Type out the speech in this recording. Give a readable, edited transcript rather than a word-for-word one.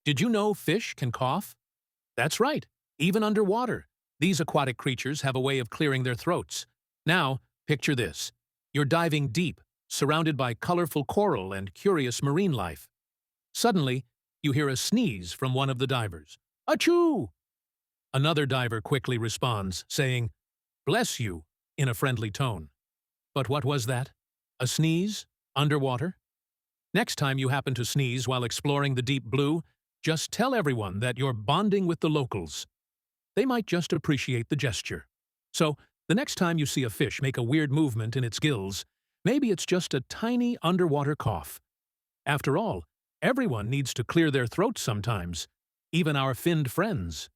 Did you know fish can cough? That's right, even underwater. These aquatic creatures have a way of clearing their throats. Now, picture this. You're diving deep, surrounded by colorful coral and curious marine life. Suddenly, you hear a sneeze from one of the divers. Achoo! Another diver quickly responds, saying, Bless you, in a friendly tone. But what was that? A sneeze? Underwater? Next time you happen to sneeze while exploring the deep blue, just tell everyone that you're bonding with the locals. They might just appreciate the gesture. So, the next time you see a fish make a weird movement in its gills, maybe it's just a tiny underwater cough. After all, everyone needs to clear their throats sometimes, even our finned friends.